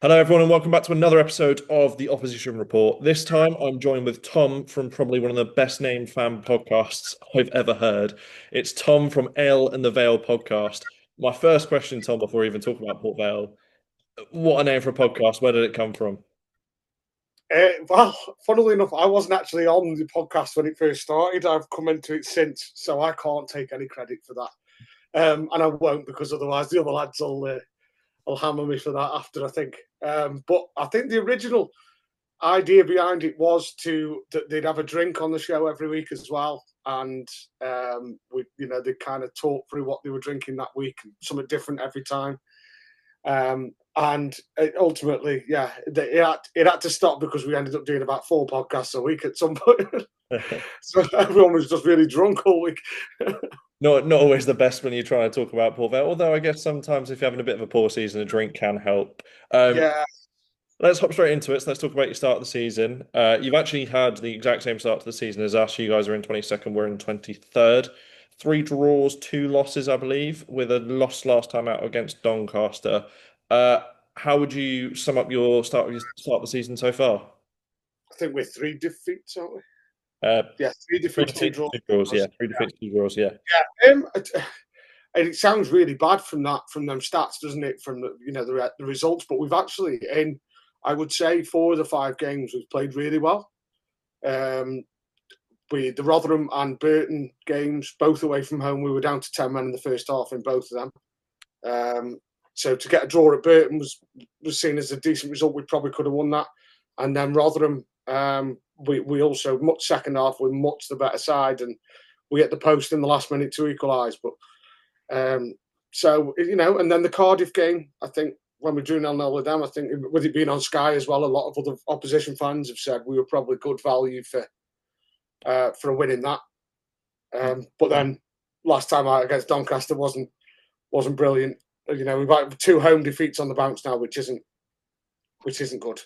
Hello, everyone, and welcome back to another episode of the Opposition Report. This time, I'm joined with Tom from probably one of the best named fan podcasts I've ever heard. It's Tom from Ale and the Vale podcast. My first question, Tom, before we even talk about Port Vale, what a name for a podcast. Where did it come from? Well, funnily enough, I wasn't actually on the podcast when it first started. I've come into it since, so I can't take any credit for that, and I won't because otherwise the other lads will hammer me for that after. I think, but I think the original idea behind it was that they'd have a drink on the show every week as well, and they kind of talk through what they were drinking that week, something different every time. And ultimately, yeah, it had to stop because we ended up doing about 4 podcasts a week at some point. So everyone was just really drunk all week. Not always the best when you're trying to talk about Port Vale, although I guess sometimes if you're having a bit of a poor season, a drink can help. Yeah, Let's hop straight into it. So let's talk about your start of the season. You've actually had the exact same start to the season as us. You guys are in 22nd, we're in 23rd. Three draws, two losses, I believe, with a loss last time out against Doncaster. Uh, how would you sum up your start of the season so far? I think we're 3 defeats, aren't we? Uh, Yeah, 3 defeats, 2 draws. two draws, yeah. Three defeats, two draws, yeah. Yeah, and it sounds really bad from them stats, doesn't it? From the results, but we've actually I would say 4 of the 5 games we've played really well. Um, the Rotherham and Burton games, both away from home, we were down to 10 men in the first half in both of them. So to get a draw at Burton was seen as a decent result. We probably could have won that. And then Rotherham, we also much second half were much the better side, and we hit the post in the last minute to equalise. But and then the Cardiff game, I think when we drew 0-0 with them, I think with it being on Sky as well, a lot of other opposition fans have said we were probably good value for a win in that. But then last time out against Doncaster wasn't brilliant. We've got 2 home defeats on the bounce now, which isn't good.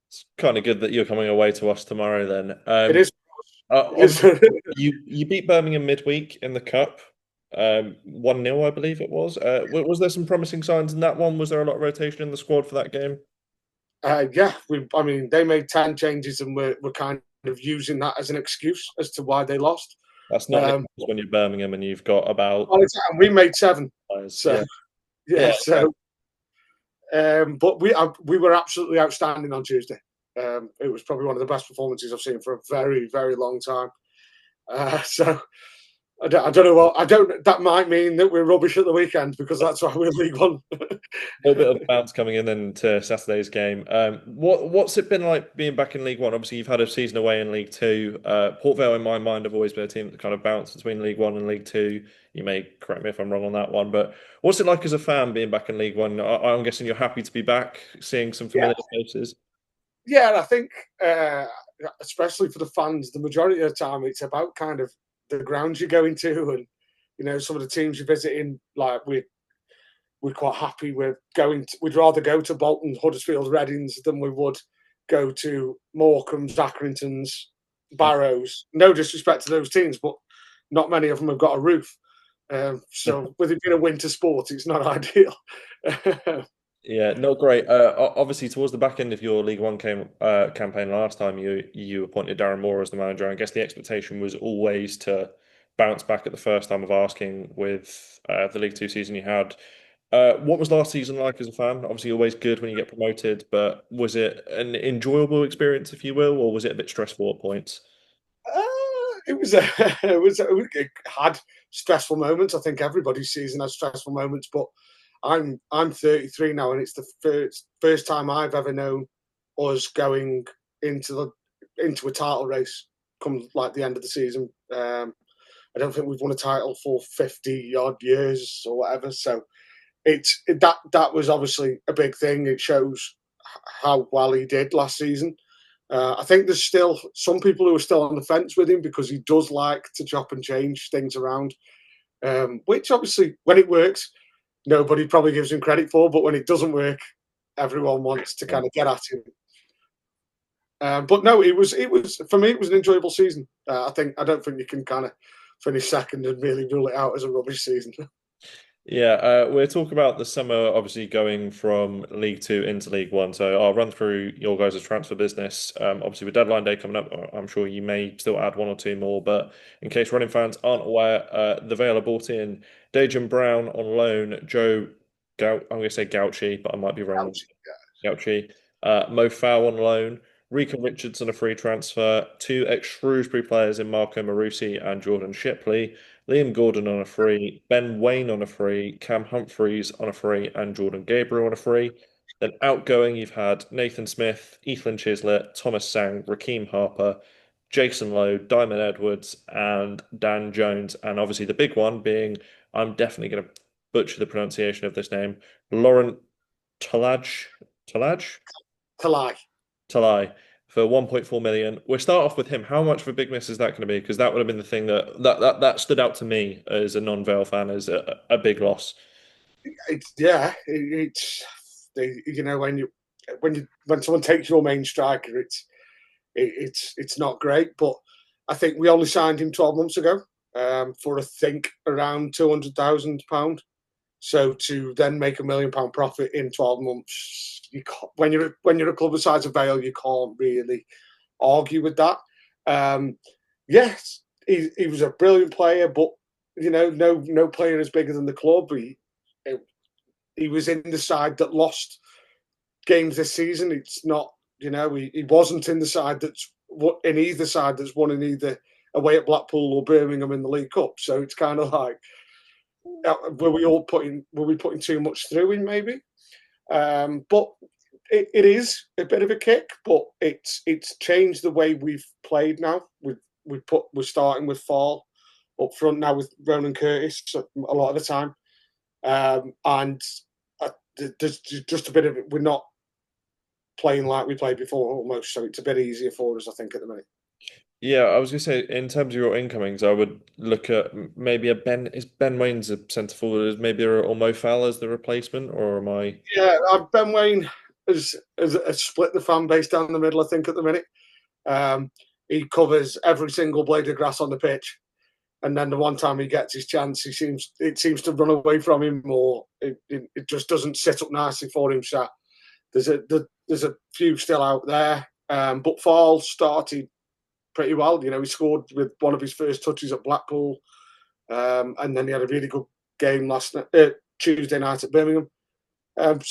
It's kind of good that you're coming away to us tomorrow then. It is. It is. Obviously, you beat Birmingham midweek in the cup, 1-0, I believe it was. Was there some promising signs in that one? Was there a lot of rotation in the squad for that game? Yeah, they made 10 changes, and we're kind of using that as an excuse as to why they lost. That's not an excuse when you're Birmingham and you've got about And we made 7. players. So Yeah. so. But we were absolutely outstanding on Tuesday. It was probably one of the best performances I've seen for a very, very long time. So I don't know what I don't. That might mean that we're rubbish at the weekend because that's why we're League One. A little bit of bounce coming in then to Saturday's game. What's it been like being back in League One? Obviously, you've had a season away in League Two. Port Vale, in my mind, have always been a team that kind of bounced between League One and League Two. You may correct me if I'm wrong on that one, but what's it like as a fan being back in League One? I'm guessing you're happy to be back, seeing some Yeah, familiar faces. yeah. And I think, especially for the fans, the majority of the time it's about kind of the grounds you're going to, and some of the teams you're visiting. Like we're quite happy with going. We'd rather go to Bolton, Huddersfield, Readings than we would go to Morecambe's, Accrington's, Barrows. No disrespect to those teams, but not many of them have got a roof. So with it being a winter sport, it's not ideal. Yeah, not great. Obviously, towards the back end of your League One campaign last time, you appointed Darren Moore as the manager. I guess the expectation was always to bounce back at the first time of asking with the League Two season you had. What was last season like as a fan? Obviously, always good when you get promoted, but was it an enjoyable experience, if you will, or was it a bit stressful at points? It was it had stressful moments. I think everybody's season has stressful moments, but I'm 33 now, and it's the first time I've ever known us going into a title race come like the end of the season. I don't think we've won a title for 50 odd years or whatever. So that was obviously a big thing. It shows how well he did last season. I think there's still some people who are still on the fence with him because he does like to chop and change things around, which obviously when it works, nobody probably gives him credit for. But when it doesn't work, everyone wants to kind of get at him. But no, it was for me. It was an enjoyable season. I don't think you can kind of finish second and really rule it out as a rubbish season. Yeah, we'll talk about the summer, obviously going from League Two into League One. So I'll run through your guys' transfer business. Obviously, with deadline day coming up, I'm sure you may still add one or two more. But in case running fans aren't aware, the Vale bought in Dejan Brown on loan, I'm going to say Gauchi, but I might be wrong. Ouch. Gauchi, Mo Fow on loan, Rico Richards on a free transfer, two ex-Shrewsbury players in Marco Marusi and Jordan Shipley, Liam Gordon on a free, Ben Waine on a free, Cam Humphreys on a free, and Jordan Gabriel on a free. Then outgoing, you've had Nathan Smith, Ethan Chislett, Thomas Sang, Raheem Harper, Jason Lowe, Diamond Edwards, and Dan Jones. And obviously the big one being, I'm definitely going to butcher the pronunciation of this name, Laurent Talaj. Talaj? To lie. Talai for 1.4 million. We'll start off with him. How much of a big miss is that going to be? Because that would have been the thing that stood out to me as a non-Vale fan as a big loss. It's you know when someone takes your main striker, it's not great. But I think we only signed him 12 months ago for I think around £200,000. So to then make £1 million profit in 12 months, when you're a club the size of Vale, you can't really argue with that. Um, yes, he was a brilliant player, but no player is bigger than the club. He was in the side that lost games this season. It's not, he wasn't in the side that's in either side that's won in either away at Blackpool or Birmingham in the League Cup. So it's kind of like, were we putting too much through him maybe? But it is a bit of a kick, but it's changed the way we've played now. We're starting with Fall up front now with Ronan Curtis a lot of the time, and there's just a bit of it. We're not playing like we played before almost, so it's a bit easier for us, I think, at the minute. Yeah, I was going to say in terms of your incomings, I would look at maybe a Ben. Is Ben Wayne's a centre forward? Is maybe or Mo Fowl as the replacement, or am I? Yeah, Ben Waine has split the fan base down the middle, I think, at the minute. He covers every single blade of grass on the pitch, and then the one time he gets his chance, it seems to run away from him, or it just doesn't set up nicely for him. So there's a few still out there, but Fall started pretty well. He scored with one of his first touches at Blackpool, and then he had a really good game Tuesday night at Birmingham. I'd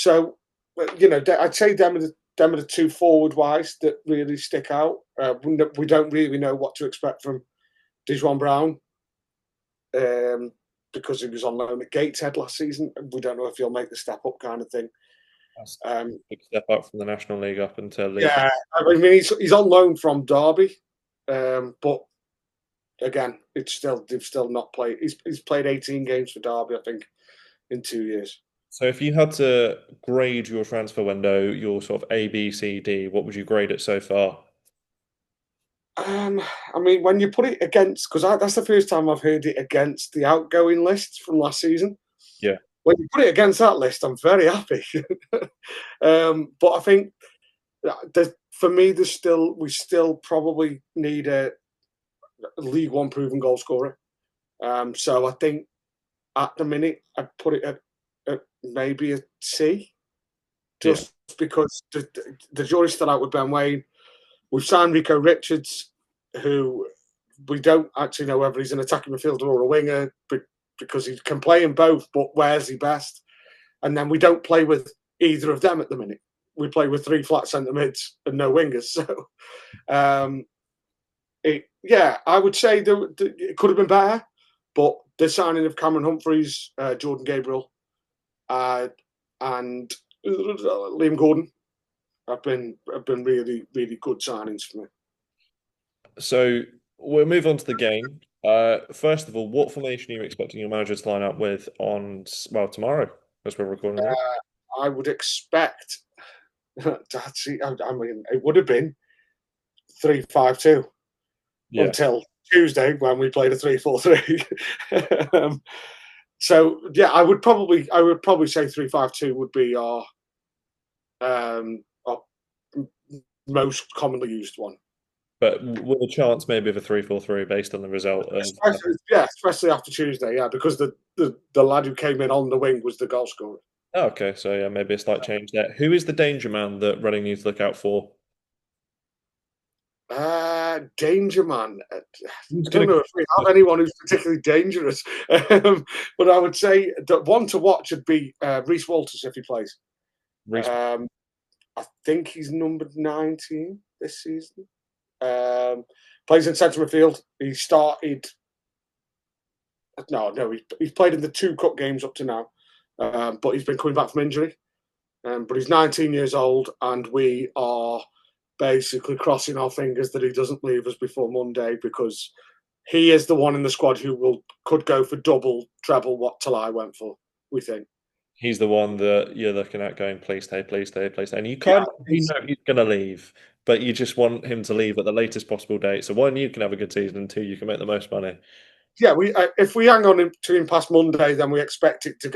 say them are the two forward wise that really stick out. We don't really know what to expect from Dejuan Brown because he was on loan at Gateshead last season. We don't know if he'll make the step up kind of thing. That's a big step up from the National League up into League. Yeah, I mean he's on loan from Derby, but again, they've still not played. He's played 18 games for Derby, I think, in 2 years. So if you had to grade your transfer window, your sort of A, B, C, D, what would you grade it so far? Um, I mean, when you put it against, because that's the first time I've heard it against the outgoing list from last season. Yeah. When you put it against that list, I'm very happy. But I think for me, we still probably need a League One proven goal scorer. So I think at the minute I'd put it at maybe a C, Yeah. just because the jury's still out with Ben Waine. We've signed Rico Richards, who we don't actually know whether he's an attacking midfielder or a winger, because he can play in both, but where's he best? And then we don't play with either of them at the minute. We play with three flat centre mids and no wingers. So, I would say it could have been better, but the signing of Cameron Humphreys, Jordan Gabriel, and Liam Gordon have been really, really good signings for me. So we'll move on to the game. First of all, what formation are you expecting your manager to line up with on, well, tomorrow, as we're recording this? I would expect I mean, it would have been 3-5-2 Yeah. until Tuesday when we played a 3-4-3. So yeah, I would probably say 3-5-2 would be our most commonly used one. but with a chance maybe of a 3-4-3 based on the result of. Especially after Tuesday, yeah, because the lad who came in on the wing was the goal scorer. Oh, okay, so yeah, maybe a slight change there. Who is the danger man that Reading needs to look out for? Danger man. Who's I going don't know if we have anyone who's particularly dangerous, but I would say that one to watch would be Reece Walters if he plays. to? Um, I think he's numbered 19 this season. Plays in centre midfield. He started. No, he's played in the 2 cup games up to now, but he's been coming back from injury. But he's 19 years old, and we are basically crossing our fingers that he doesn't leave us before Monday, because he is the one in the squad who could go for double, treble what Talai went for, we think. He's the one that you're looking at going, please stay, please stay, please stay. And you Yeah, kind of you know he's going to leave, but you just want him to leave at the latest possible date. So one, you can have a good season, and two, you can make the most money. yeah. We if we hang on to him past Monday, then we expect it to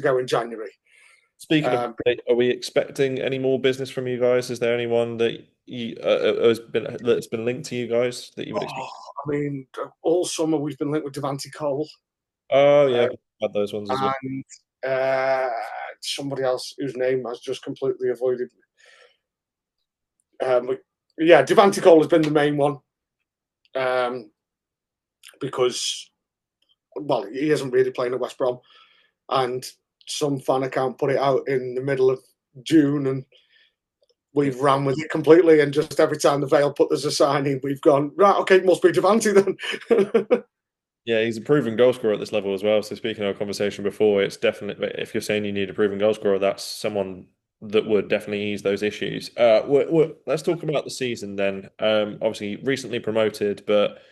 go in January. Speaking of, Um, are we expecting any more business from you guys? Is there anyone that that's been linked to you guys that you would expect? I mean, all summer we've been linked with Devante Cole Oh yeah, uh, I've had those ones as well. and somebody else whose name has just completely avoided me. Yeah, Devante Cole has been the main one, because, well, he isn't really playing at West Brom, and some fan account put it out in the middle of June, and Yeah. we've ran with it completely. And just every time the Vale put there's a signing, we've gone, right, okay, it must be Devante then. Yeah, he's a proven goal scorer at this level as well. So speaking of our conversation before, it's definitely if you're saying you need a proven goal scorer, that's someone that would definitely ease those issues. Let's talk about the season then. Obviously recently promoted, but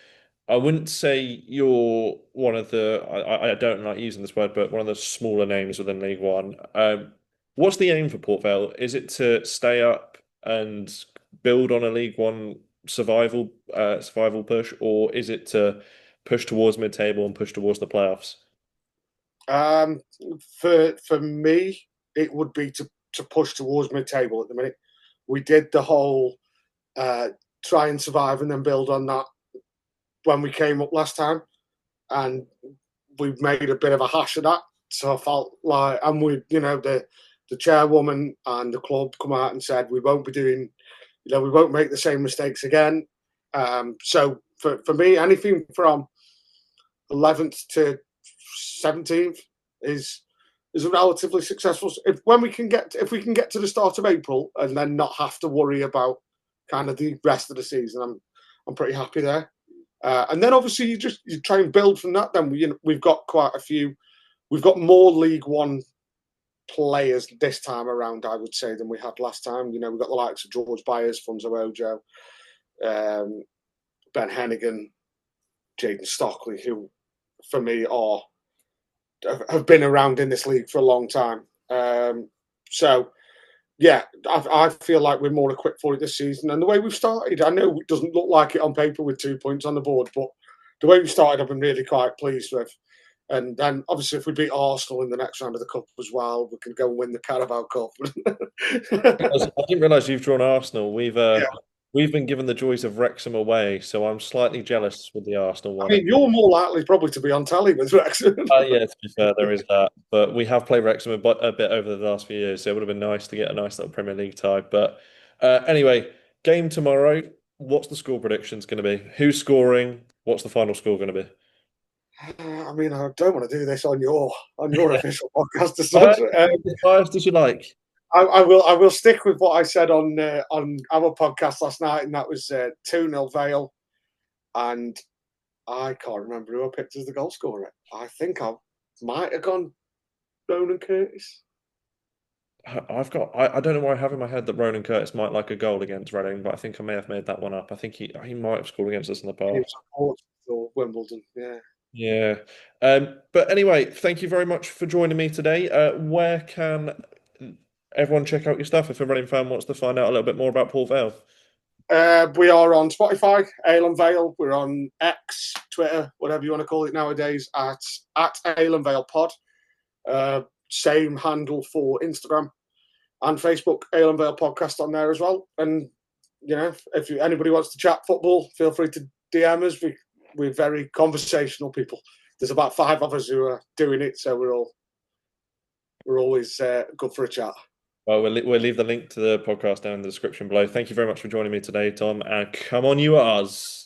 I wouldn't say you're one of the. I don't like using this word, but one of the smaller names within League One. What's the aim for Port Vale? Is it to stay up and build on a League One survival push, or is it to push towards mid-table and push towards the playoffs? um, for me, it would be to push towards mid-table at the minute. We did the whole uh, try and survive and then build on that when we came up last time, and we made a bit of a hash of that. So I felt like, and the chairwoman and the club come out and said we won't be doing, we won't make the same mistakes again. So for me, anything from 11th to 17th is a relatively successful. If we can get to the start of April and then not have to worry about kind of the rest of the season, I'm pretty happy there. And then obviously you try and build from that. Then we've got quite a few. We've got more League One players this time around, I would say, than we had last time. We've got the likes of George Byers, Funzo Ojo, um, Ben Hennigan, Jaden Stockley, who for me have been around in this league for a long time. So yeah, I feel like we're more equipped for it this season. And the way we've started, I know it doesn't look like it on paper with 2 points on the board, but the way we started, I've been really quite pleased with. And then obviously, if we beat Arsenal in the next round of the cup as well, we can go and win the Carabao Cup. I didn't realise you've drawn Arsenal. Yeah, We've been given the joys of Wrexham away, so I'm slightly jealous with the Arsenal I one. mean, you're more likely probably to be on telly with Wrexham. Yeah, to be fair, there is that. But we have played Wrexham a bit over the last few years, so it would have been nice to get a nice little Premier League tie. But anyway, game tomorrow. What's the score predictions going to be? Who's scoring? What's the final score going to be? I mean, I don't want to do this on your official podcast as Uh, such. as biased as you like. I will stick with what I said on our podcast last night, and that was 2-0 Vale. And I can't remember who I picked as the goal scorer. I think I might have gone Ronan Curtis. I don't know why I have in my head that Ronan Curtis might like a goal against Reading, but I think I may have made that one up. I think he might have scored against us in the He past. was at Portsmouth or Wimbledon. Yeah. Yeah. But anyway, thank you very much for joining me today. Where can everyone check out your stuff if a running fan wants to find out a little bit more about Port Vale? We are on Spotify, Ale and Vale. We're on X, Twitter, whatever you want to call it nowadays, at Ale and Vale Pod. Same handle for Instagram and Facebook, Ale and Vale Podcast on there as well. And if anybody wants to chat football, feel free to DM us. We're very conversational people. There's about 5 of us who are doing it, so we're always good for a chat. Well, we'll leave the link to the podcast down in the description below. Thank you very much for joining me today, Tom. And come on, you Ars.